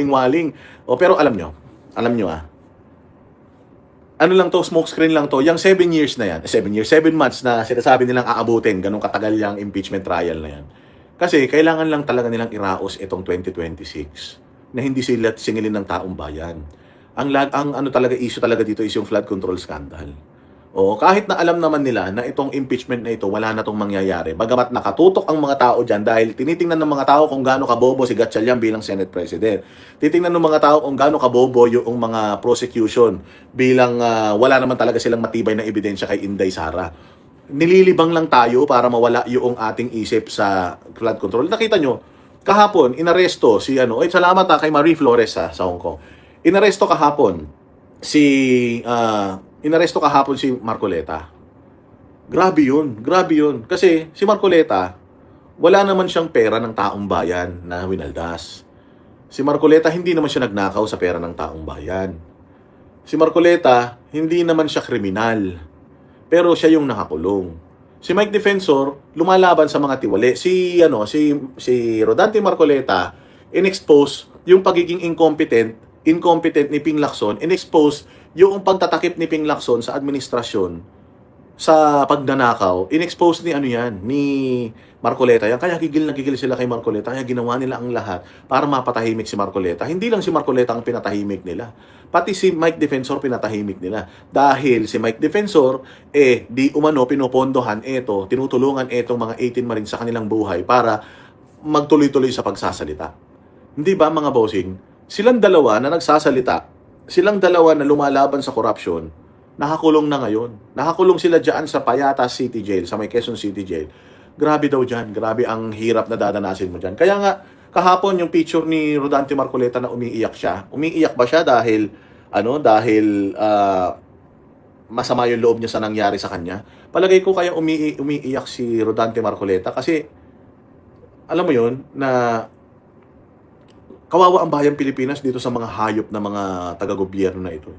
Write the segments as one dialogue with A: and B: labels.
A: waling. O, pero alam nyo ano lang to, smoke screen lang to, yung 7 years na yan, 7 years, 7 months na sinasabi nilang aabutin, ganun katagal yung impeachment trial na yan. Kasi kailangan lang talaga nilang iraos itong 2026 na hindi sila singilin ng taong bayan. Ang ano talaga, issue talaga dito is yung flood control scandal. O kahit na alam naman nila na itong impeachment na ito, wala na itong mangyayari. Bagamat nakatutok ang mga tao dyan dahil tinitingnan ng mga tao kung gaano kabobo si Gatchalian bilang Senate President. Titingnan ng mga tao kung gaano kabobo yung mga prosecution bilang wala naman talaga silang matibay na ebidensya kay Inday Sara. Nililibang lang tayo para mawala yung ating isip sa flood control. Nakita nyo, kahapon, inaresto si salamat kay Marie Flores sa Hong Kong. Inaresto kahapon si Marcoleta. Grabe yun. Kasi si Marcoleta, wala naman siyang pera ng taong bayan na winaldas. Si Marcoleta, hindi naman siya nagnakaw sa pera ng taong bayan. Si Marcoleta, hindi naman siya kriminal. Pero siya yung nakakulong. Si Mike Defensor, lumalaban sa mga tiwali. Si Rodante Marcoleta, in-expose yung pagiging incompetent ni Ping Lacson, in-expose yung pagtatakip ni Ping Lacson sa administrasyon sa pagnanakaw, in-expose ni Marcoleta yan. Kaya gigil na gigil sila kay Marcoleta. Kaya ginawa nila ang lahat para mapatahimik si Marcoleta. Hindi lang si Marcoleta ang pinatahimik nila. Pati si Mike Defensor pinatahimik nila. Dahil si Mike Defensor, di umano pinopondohan tinutulungan etong mga 18 Marines sa kanilang buhay para magtuloy-tuloy sa pagsasalita. Hindi ba mga bossing? Silang dalawa na nagsasalita, silang dalawa na lumalaban sa corruption, nakakulong na ngayon. Nakakulong sila dyan sa Payatas City Jail, sa may Quezon City Jail. Grabe daw dyan. Grabe ang hirap na dadanasin mo dyan. Kaya nga, kahapon yung picture ni Rodante Marcoleta na umiiyak siya. Umiiyak ba siya dahil masama yung loob niya sa nangyari sa kanya? Palagay ko kaya umiiyak si Rodante Marcoleta kasi, alam mo yun, na kawawa ang bayang Pilipinas dito sa mga hayop na mga taga-gobyerno na ito.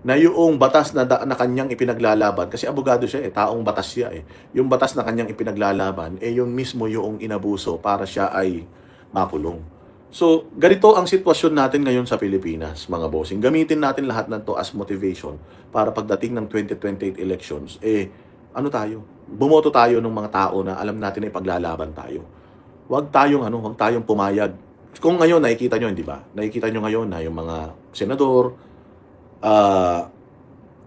A: Na yung batas na kanyang ipinaglalaban, kasi abogado siya taong batas siya Yung batas na kanyang ipinaglalaban, yung mismo yung inabuso para siya ay makulong. So, ganito ang sitwasyon natin ngayon sa Pilipinas, mga bossing. Gamitin natin lahat ng to as motivation para pagdating ng 2028 elections, bumoto tayo ng mga tao na alam natin na ipaglalaban tayo. Huwag tayong pumayag. Kung ngayon nakikita nyo, hindi ba? Nakikita nyo ngayon na yung mga senador,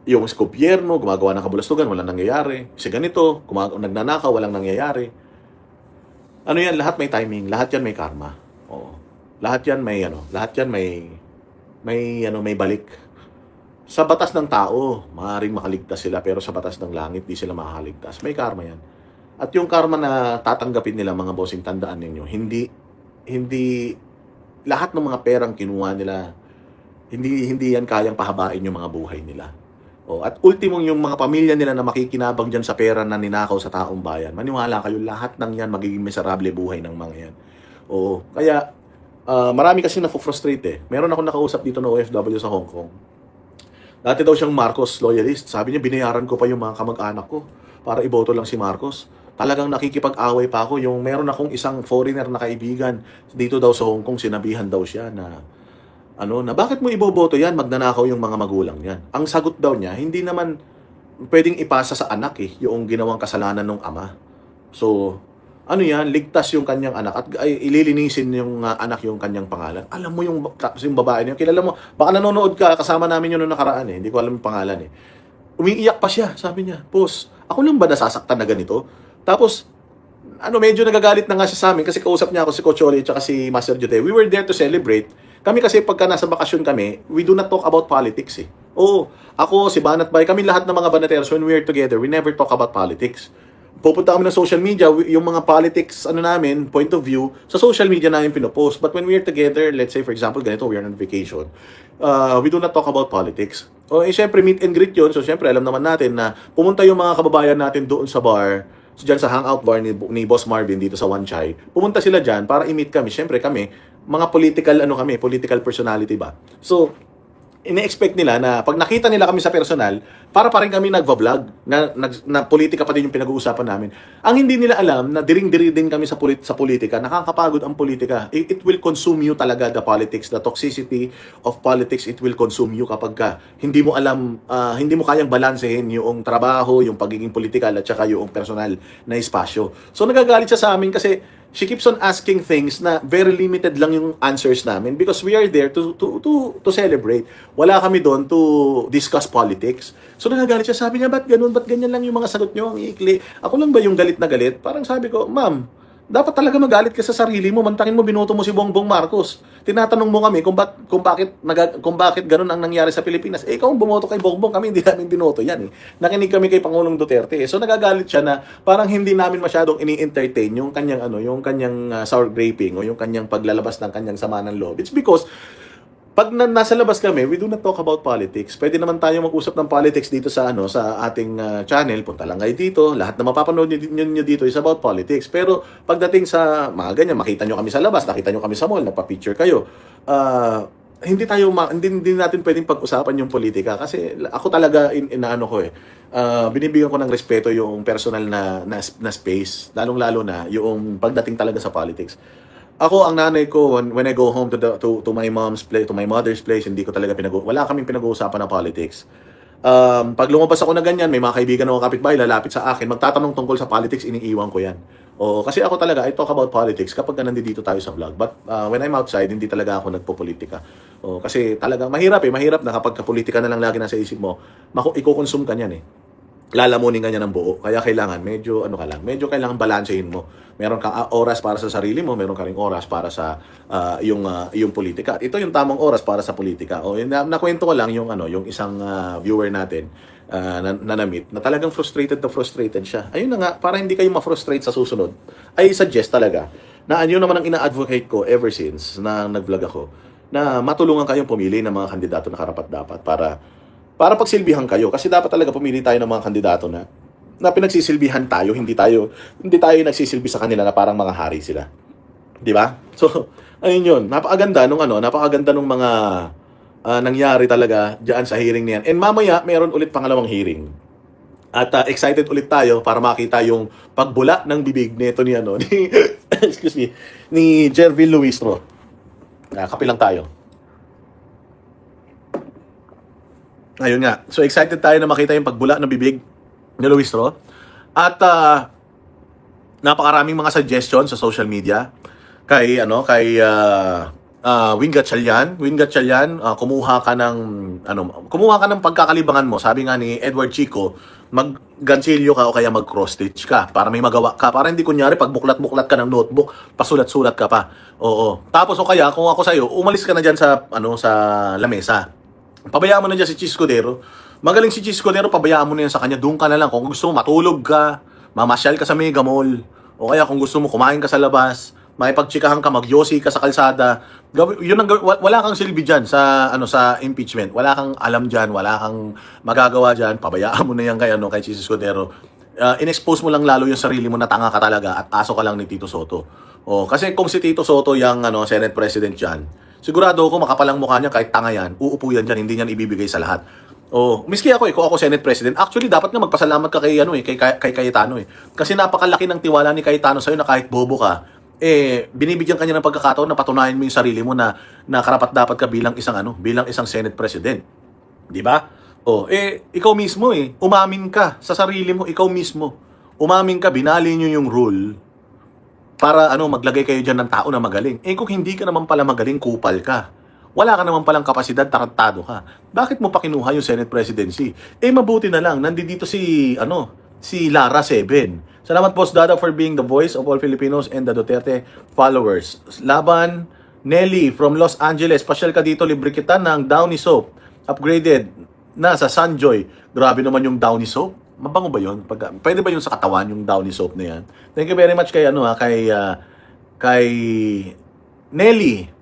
A: yung gobyerno, gumagawa ng kabulastugan, walang nangyayari. Kasi ganito, nagnanakaw, walang nangyayari. Ano yan? Lahat may timing. Lahat yan may karma. Oo. Lahat yan may balik. Sa batas ng tao, maaaring makaligtas sila, pero sa batas ng langit, di sila makakaligtas. May karma yan. At yung karma na tatanggapin nila, mga bossing, tandaan ninyo, hindi lahat ng mga perang kinuha nila, hindi yan kayang pahabain yung mga buhay nila. At ultimong yung mga pamilya nila na makikinabang dyan sa pera na ninakaw sa taong bayan, maniwala kayo, lahat ng yan magiging miserable buhay ng mga yan. Kaya marami kasi na-frustrate Meron ako nakausap dito na OFW sa Hong Kong. Dati daw siyang Marcos loyalist. Sabi niya, binayaran ko pa yung mga kamag-anak ko para iboto lang si Marcos. Talagang nakikipag-away pa ako. Yung meron akong isang foreigner na kaibigan dito daw sa Hong Kong, sinabihan daw siya na bakit mo iboboto yan? Magnanakaw yung mga magulang yan. Ang sagot daw niya, hindi naman pwedeng ipasa sa anak yung ginawang kasalanan ng ama. So, ligtas yung kanyang anak at ililinisin yung anak yung kanyang pangalan. Alam mo yung babae niya, kilala mo, baka nanonood ka, kasama namin yun noong nakaraan hindi ko alam yung pangalan Umiiyak pa siya, sabi niya, boss, ako lang ba nasasaktan na ganito? Tapos, medyo nagagalit na nga siya sa amin kasi kausap niya ako si Coach Oli at si Master Jute. We were there to celebrate. Kami kasi pagka nasa bakasyon kami, we do not talk about politics ako, si Banat Bay, kami lahat ng mga Banateros, when we are together, we never talk about politics. Pupunta kami ng social media, yung mga politics, namin, point of view, sa social media namin pinopost. But when we are together, let's say for example, ganito, we are on vacation, we do not talk about politics. Syempre, meet and greet yun. So, syempre, alam naman natin na pumunta yung mga kababayan natin doon sa bar, dyan sa hangout bar ni Boss Marvin dito sa Wan Chai. Pumunta sila dyan para i-meet kami. Syempre, kami, mga political personality ba? So, ine-expect nila na pag nakita nila kami sa personal, para pa rin kami nagva-vlog, na politika pa din yung pinag-uusapan namin. Ang hindi nila alam, na diring-diri din kami sa politika, nakakapagod ang politika. It will consume you talaga, the politics, the toxicity of politics, it will consume you kapag hindi mo alam, hindi mo kayang balansehin yung trabaho, yung pagiging politikal, at saka yung personal na espasyo. So nagagalit siya sa amin kasi she keeps on asking things na very limited lang yung answers namin because we are there to celebrate. Wala kami doon to discuss politics. So nagagalit siya, sabi niya, ba't ganun, ba't ganyan lang yung mga sagot niyo, ang iikli? Ako lang ba yung galit na galit? Parang sabi ko, ma'am, dapat talaga magalit ka sa sarili mo, mantakin mo, binoto mo si Bongbong Marcos. Tinatanong mo kami kung bakit ganun ang nangyari sa Pilipinas. Eh, ikaw ang bumoto kay Bongbong, kami hindi namin binoto yan. Nakinig kami kay Pangulong Duterte. So nagagalit siya na parang hindi namin masyadong ini-entertain yung kanyang sour graping o yung kanyang paglalabas ng kanyang sama ng loob. It's because pag nasa labas kami, we do not talk about politics. Pwede naman tayo mag-usap ng politics dito sa sa ating channel. Punta lang kayo dito. Lahat na mapapanood nyo dito is about politics. Pero pagdating sa mga ganyan, makita nyo kami sa labas, nakita nyo kami sa mall, nagpa-picture kayo. Hindi natin pwedeng pag-usapan yung politika kasi ako talaga inaano ko binibigyan ko ng respeto yung personal na space, lalong-lalo na yung pagdating talaga sa politics. Ako, ang nanay ko, when I go home to my mom's place, to my mother's place, hindi ko talaga wala kaming pinag-uusapan na politics. Pag lumabas ako na ganyan, may mga kaibigan ako kapitbahay, lalapit sa akin, magtatanong tungkol sa politics, iniiwan ko yan. Kasi ako talaga, I talk about politics kapag nandito tayo sa vlog. But when I'm outside, hindi talaga ako nagpo-politika. Kasi talagang mahirap na kapag politika na lang lagi nasa isip mo, iko-consume ka niyan lalamunin ka niya ng buo. Kaya kailangan, medyo kailangan balansehin mo. Meron kang oras para sa sarili mo, meron ka ring oras para sa yung politika. At ito yung tamang oras para sa politika. Nakwento ko lang yung isang viewer natin na-meet na talagang frustrated siya. Ayun na nga, para hindi kayo ma-frustrate sa susunod, I suggest talaga na yun naman ang ina-advocate ko ever since na nag-vlog ako, na matulungan kayong pumili ng mga kandidato na karapat-dapat para pagsilbihan kayo. Kasi dapat talaga pumili tayo ng mga kandidato na pinagsisilbihan tayo, hindi tayo nagsisilbi sa kanila na parang mga hari sila. 'Di ba? So, ayun 'yun. Napakaganda nung mga nangyari talaga diyan sa hearing niyan. And mamaya meron ulit pangalawang hearing. At excited ulit tayo para makita yung pagbula ng bibig nito ni excuse me, ni Jervil Luistro. Kape lang tayo. Ayun nga. So excited tayo na makita yung pagbula ng bibig ni Luistro. At napakaraming mga suggestions sa social media kay Wing Gatchalian, kumuha ka ng pagkakalibangan mo. Sabi nga ni Edward Chico, mag-gansilyo ka o kaya mag-cross stitch ka para may magawa ka. Para hindi kunyari pag buklat-buklat ka ng notebook, pasulat-sulat ka pa. Oo. Tapos o kaya kung ako sa iyo, umalis ka na diyan sa sa lamesa. Pabayaan mo na dyan si Chis Escudero. Magaling si Chis Escudero, pabayaan mo na yan sa kanya. Doon ka na lang. Kung gusto mo, matulog ka, mamasyal ka sa Mega Mall, o kaya kung gusto mo, kumain ka sa labas, makipagtsikahan ka, magyosi ka sa kalsada. Wala kang silbi dyan sa impeachment. Wala kang alam dyan, wala kang magagawa dyan. Pabayaan mo na yan kay Chis Escudero. In-expose mo lang lalo yung sarili mo na tanga ka talaga at aso ka lang ni Tito Soto. Kasi kung si Tito Soto yung Senate President dyan, sigurado ako makapalang mukha niya kahit tanga yan, uupo yan dyan, hindi niyan ibibigay sa lahat. Miski ako kung ako Senate President, actually dapat nga magpasalamat ka kay Cayetano Kasi napakalaki ng tiwala ni Cayetano sa'yo na kahit bobo ka, binibigyan ka niya ng pagkakataon na patunayan mo yung sarili mo na karapat-dapat ka bilang isang Senate President. Di ba? Ikaw mismo umamin ka sa sarili mo, ikaw mismo. Umamin ka, binali niyo yung rule para maglagay kayo dyan ng tao na magaling. Kung hindi ka naman pala magaling, kupal ka. Wala ka naman palang kapasidad, tarantado ka. Bakit mo pa kinuha yung Senate presidency? Mabuti na lang, nandito si Lara Seven. Salamat po, Dada, for being the voice of all Filipinos and the Duterte followers. Laban Nelly from Los Angeles, pasyal ka dito, libre kita ng Downy soap. Upgraded na sa Sunjoy. Grabe naman yung Downy soap. Mabango ba yun? Pwede ba yun sa katawan, yung Downy soap na yan? Thank you very much kay kay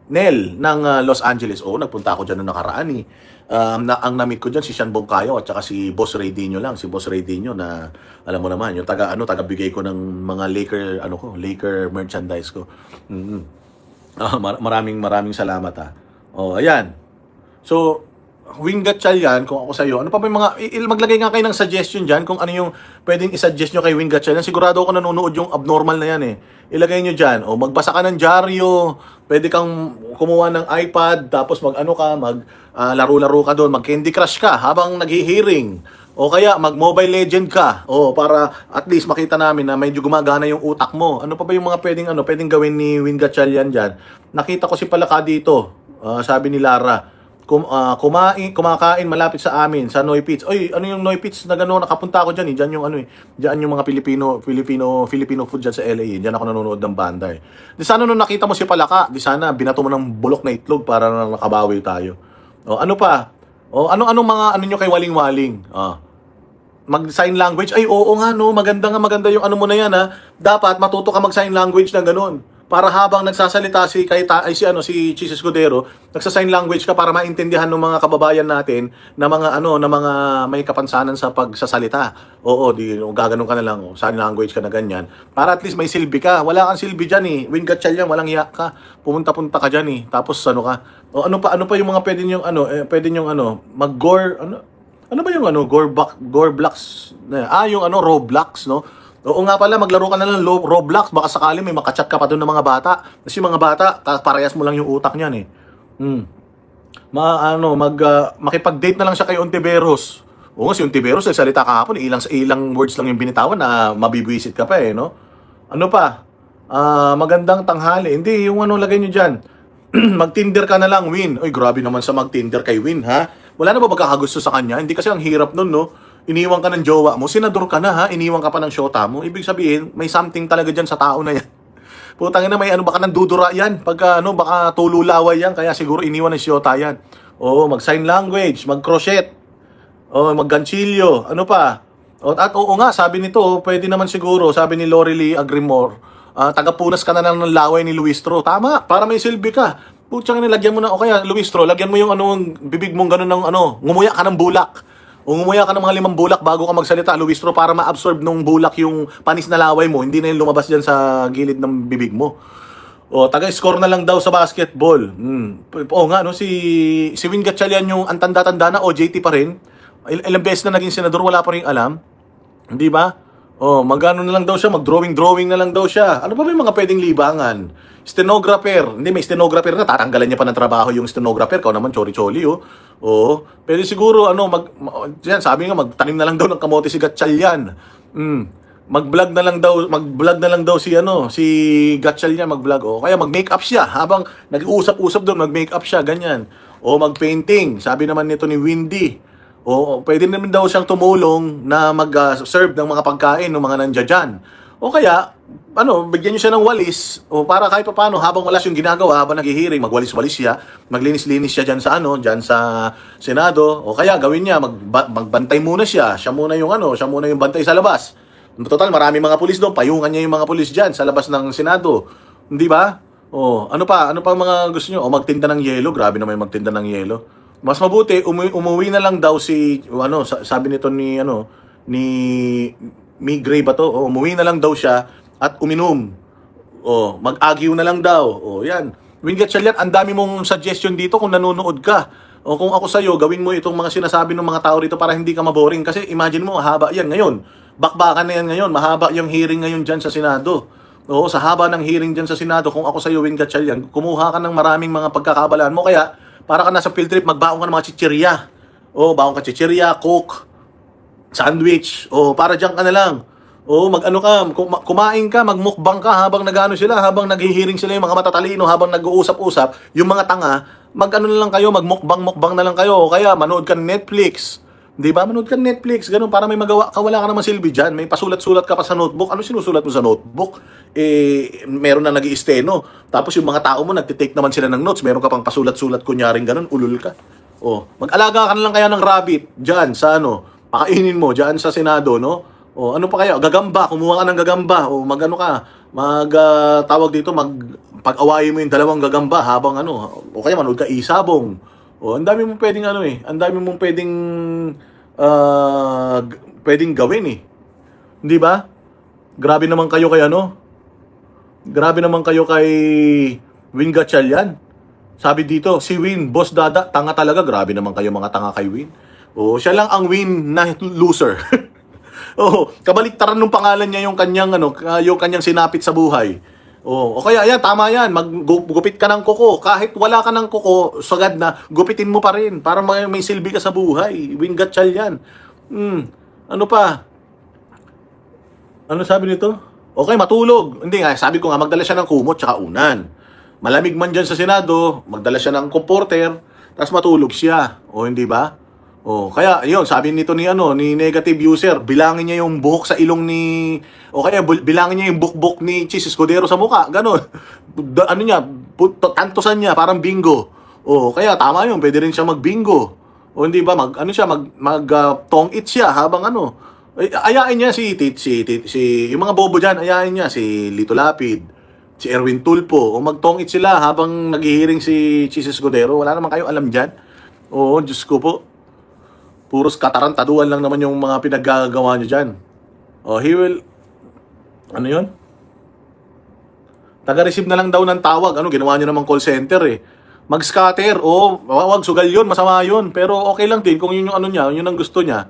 A: Nel ng Los Angeles. Nagpunta ako dyan noong nakaraan ang na-meet ko dyan si Sean Bongkayo at saka si Boss Ray Dino lang. Si Boss Ray Dino na alam mo naman, yung taga-bigay ko ng mga Laker merchandise ko. Maraming salamat Ayan. So, Wing Gatchalian, kung ako sa'yo, ano pa ba yung mga, maglagay nga kayo ng suggestion dyan kung ano yung pwedeng isuggest nyo kay Wing Gatchalian. Sigurado ako nanonood yung abnormal na yan eh. Ilagay nyo dyan, o magbasa ka ng dyaryo, pwede kang kumuha ng iPad, tapos mag-ano ka, laro-laro ka doon, mag-Candy Crush ka habang naghi-hearing. O kaya mag-Mobile Legend ka. O para at least makita namin na medyo gumagana yung utak mo. Ano pa ba yung mga pwedeng gawin ni Wing Gatchalian diyan? Nakita ko si Palaka dito. Sabi ni Lara, kumakain malapit sa amin sa Noy Pits. Oy, ano yung Noy Pits na gano'n? Nakapunta ako diyan eh. Diyan yung ano eh. Diyan yung mga Filipino food diyan sa LA. Diyan ako nanonood ng banda eh. Di sana nung nakita mo si Palaka, di sana binato mo ng bulok na itlog para nakabawi tayo. O ano pa? O anong mga ano nyo kay Waling-Waling? Mag-sign language. Ay, oo nga, no. Maganda yung ano mo na yan, ha. Dapat matuto ka mag-sign language na ganun. Para habang nagsasalita si Chis Escudero, nagsa-sign language ka para maintindihan ng mga kababayan natin na mga may kapansanan sa pagsasalita. Oo, gaganon ka na lang, sign language ka na ganyan. Para at least may silbi ka. Wala kang silbi diyan eh. Wing Gatchalian, walang hiya ka. Pumunta-punta ka diyan eh. Tapos ano ka? O ano pa yung mga pwede yung mag-gore ano ba yung Gore Blocks? Yung Roblox, no? Oo nga pala, maglaro ka na lang Roblox, baka sakali may makachat ka pa doon ng mga bata. Kasi yung mga bata, parehas mo lang yung utak niyan eh. Makipag-date na lang siya kay Ontiveros. Oo nga, si Ontiveros, nagsalita kahapon, ilang words lang yung binitawan na mabibwisit ka pa eh, no? Ano pa? Magandang tanghali. Hindi, yung lagay nyo dyan. Mag-Tinder ka na lang, Win. Uy, grabe naman sa mag-Tinder kay Win, ha? Wala na ba magkakagusto sa kanya? Hindi kasi ang hirap nun, no? Iniwan ka ng jowa mo, senador ka na, ha? Iniwan ka pa ng syota mo. Ibig sabihin, may something talaga dyan sa tao na yan. Putang ina, may baka nandudura yan. Baka tululaway yan, kaya siguro iniwan ng syota yan. Oo, mag-sign language, mag-crochet. Oo, mag-ganchilyo. Ano pa? At oo nga, sabi nito, pwede naman siguro, sabi ni Lorelie Agrimor, tagapunas ka na lang ng laway ni Luistro. Tama, para may silbi ka. Putsang nilagyan mo na, o kaya Luistro, lagyan mo yung bibig mong ganun ng ngumuya ka ng bulak. O ngumuya ka ng mga 5 bulak bago ka magsalita, Luistro, para ma-absorb nung bulak yung panis na laway mo. Hindi na yung lumabas dyan sa gilid ng bibig mo. O, taga-score na lang daw sa basketball. Oo nga, no, si Wing Gatchalian yung antanda-tanda na, OJT pa rin. Ilang beses na naging senador, wala pa rin alam. Hindi ba? Magano na lang daw siya, mag-drawing na lang daw siya. Ano ba yung mga pwedeng libangan? Stenographer. Hindi, may stenographer na. Tatanggalan niya pa ng trabaho yung stenographer. Kau naman, chori-choli, oh. Oo. Pero siguro, yan, sabi nga, magtanim na lang daw ng kamote si Gatchalian. Mag-vlog na lang daw si Gatchalian mag-vlog. O kaya mag-makeup siya. Habang nag-uusap-usap doon, mag-makeup siya, ganyan. O mag-painting. Sabi naman nito ni Windy. O pwede naman daw siyang tumulong na mag-serve ng mga pagkain ng mga nandiyan dyan. O kaya, bigyan niyo siya ng walis o para kahit paano habang wala siyang ginagawa, habang naghihiring, magwalis-walis siya, maglinis-linis siya dyan sa Senado. O kaya gawin niya, magbantay muna siya. Siya muna yung bantay sa labas. Total, marami mga pulis doon. Payungan niya yung mga pulis dyan sa labas ng Senado. Hindi ba? Ano pa mga gusto niyo? O magtinda ng yelo. Grabe naman yung magtinda ng yelo. Mas mabuti, umuwi na lang daw sabi nito ni Migray ba to? Umuwi na lang daw siya at uminom. Mag-argue na lang daw. Yan. Wing Gatchalian, ang dami mong suggestion dito kung nanonood ka. Kung ako sa'yo, gawin mo itong mga sinasabi ng mga tao rito para hindi ka maboring. Kasi imagine mo, mahaba yan ngayon. Bakbakan na yan ngayon. Mahaba yung hearing ngayon dyan sa Senado. Sa haba ng hearing dyan sa Senado, kung ako sa'yo, Wing Gatchalian, kumuha ka ng maraming mga pagkakabalaan mo. Kaya, para ka nasa field trip, magbaon ka ng mga chichirya. Baon ka chichirya, coke, sandwich. Para dyan ka na lang. Kumain ka, magmukbang ka habang sila, habang naghihiring sila yung mga matatalino, habang nag-uusap-usap, yung mga tanga, na lang kayo, magmukbang na lang kayo. Kaya manood ka ng Netflix. Di ba? Manood ka ng Netflix, ganun, para may magawa ka, wala ka naman silbi dyan. May pasulat-sulat ka pa sa notebook. Ano sinusulat mo sa notebook? Meron na nag-i-steno. Tapos yung mga tao mo, nagtitake naman sila ng notes. Meron ka pang pasulat-sulat, kunyaring ganun, ulul ka. Mag-alaga ka na lang kaya ng rabbit dyan sa pakainin mo dyan sa Senado, no? Ano pa kaya? Gagamba, kumuha ka ng gagamba. Tawag dito, pag-awayin mo yung 2 gagamba habang o kaya manood ka isabong. Ang dami mong pwedeng ang dami mong pwedeng gawin eh. Hindi ba? Grabe naman kayo kay Wing Gatchalian. Sabi dito, si Win, Boss Dada, tanga talaga. Grabe naman kayo mga tanga kay Win. Oh, siya lang ang Win na loser. Oh, kabaliktaran ng pangalan niya yung kanyang yung kanyang sinapit sa buhay. Oh, o kaya yan, tama yan. Maggupit ka ng kuko. Kahit wala ka ng kuko, sagad na, gupitin mo pa rin para may silbi ka sa buhay. Win Gatchal yan. Ano pa? Ano sabi nito? Okay, matulog. Hindi nga, sabi ko nga, magdala siya ng kumot tsaka unan. Malamig man dyan sa Senado, magdala siya ng comforter, tapos matulog siya. O, hindi ba? O, kaya, yun, sabi nito ni negative user, bilangin niya yung buhok sa ilong ni, o kaya bilangin niya yung bukbok ni Chis Escudero sa muka. Ganon. Ano niya, tantosan niya, parang bingo. O, kaya tama yun, pwede rin siya mag-bingo. O, hindi ba, tong-it siya habang ayain niya yung mga bobo dyan, ayain niya si Lito Lapid, si Erwin Tulfo, o magtong-it sila habang naghihiring si Chis Escudero. Wala naman kayo alam dyan. Oo, Diyos ko po. Puros katarantaduan lang naman yung mga pinaggagawa niyo dyan. Oh, he will, ano yun? Taga-receive na lang daw ng tawag. Ginawa niyo namang call center eh. Mag-scatter, wag sugal yun, masama yun. Pero okay lang din kung yun yung niya, yun ang gusto niya.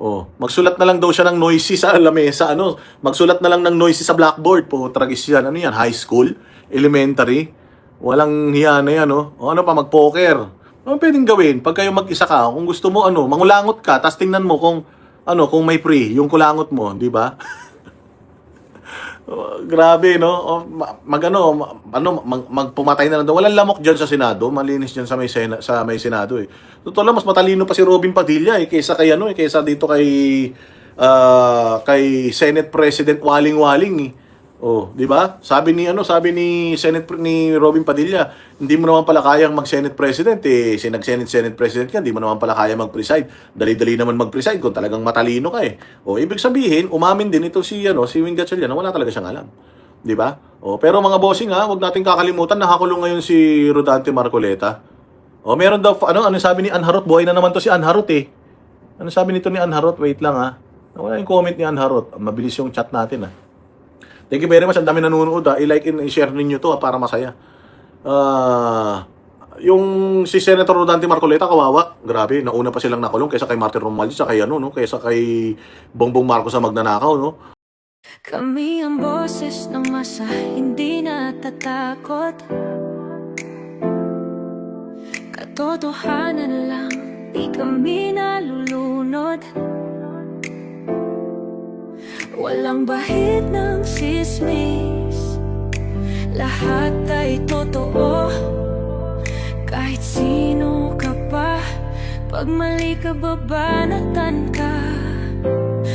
A: Oh, magsulat na lang daw siya ng noisy sa lamesa, magsulat na lang ng noisy sa blackboard po, tragis yan. Ano yan, high school, elementary, walang hiya na yan, O ano pa, mag-poker. Ano pwedeng gawin? Pag kayo mag-isa ka, kung gusto mo, mangulangot ka, tapos tingnan mo kung may free, yung kulangot mo, di ba? Grabe, no? Magpumatay na lang daw. Walang lamok dyan sa Senado. Malinis dyan sa may Senado, eh. Totoo lang, mas matalino pa si Robin Padilla, kaysa kaysa dito kay Senate President Waling-Waling, eh. Oh, di ba? Sabi ni Robin Padilla, hindi mo naman pala kayang mag-Senate President, eh. Nag-Senate President ka, hindi mo naman pala kaya mag-preside. Dali-dali naman mag-preside kung talagang matalino ka, eh. Oh, ibig sabihin, umamin din ito si Win Gatchal na wala talaga siyang alam. Di ba? Oh, pero mga bossing wag nating kakalimutan, nakakulong ngayon si Rodante Marcoleta. Oh, meron daw ano sabi ni Anharot, buhay na naman to si Anharot, eh. Ano sabi nito ni Anharot? Wait lang, Wala yung comment ni Anharot. Mabilis yung chat natin, Thank you very much. Ang dami nanonood, I-like and i-share ninyo to para masaya. Yung si Senator Rodante Marcoleta, kawawa. Grabe, nauna pa silang nakulong kaysa kay Martin Romualdez, kaysa kay Bongbong Marcos sa magnanakaw,
B: Kami ang boses ng masa, hindi natatakot. Katotohanan lang, di kami nalulunod. Walang bahid ng sismis, lahat ay totoo. Kahit sino ka pa, pag mali ka babanatan ka.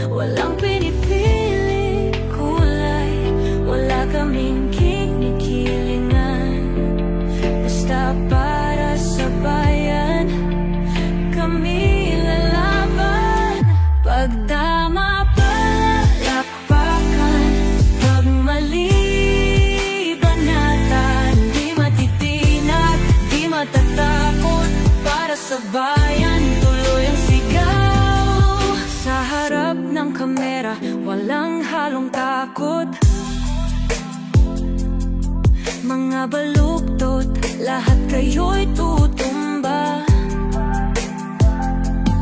B: Walang pinipili kulay, wala kaming kinikilingan. Basta para sa bayan, kami lalaban. Pagdama palakpakan, pag mali banatan, di matitinag, di matatakot. Para sa bayan, tuloy ang sigaw. Sa harap ng kamera, walang halong takot. Mga baluktot, lahat kayo'y tutumba.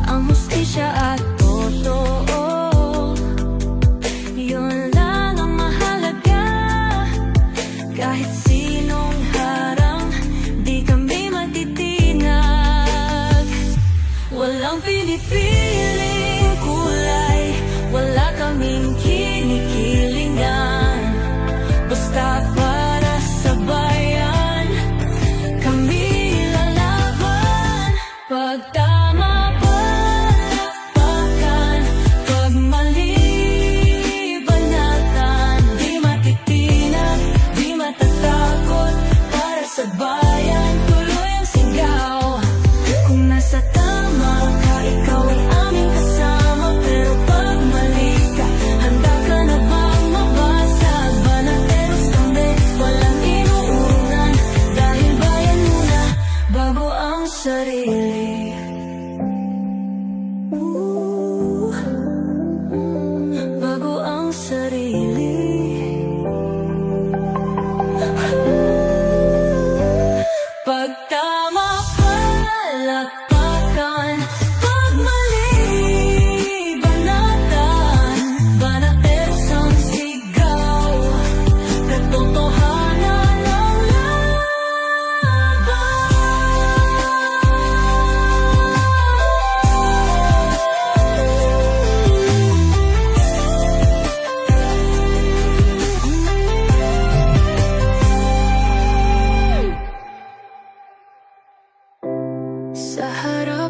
B: Ang hustisya at totoo, yun lang ang mahalaga. Kahit sinong harang, di kami matitinag. Walang pinipiling kulay, wala kaming kinikilingan. Basta para sa bayan, kami lalaban. Pag tama palakpakan, pag mali banatan, di matitinag, di matatakot. Para sa bayan, tuloy ang sigaw. Kung nasa tama ka, ikaw ay aming kasama. Pero pag mali ka, handa ka na bang mabasag? Banateros kami, walang inuunan. Dahil bayan muna, bago ang sarili. Bago ang sarili. Pag Sa harap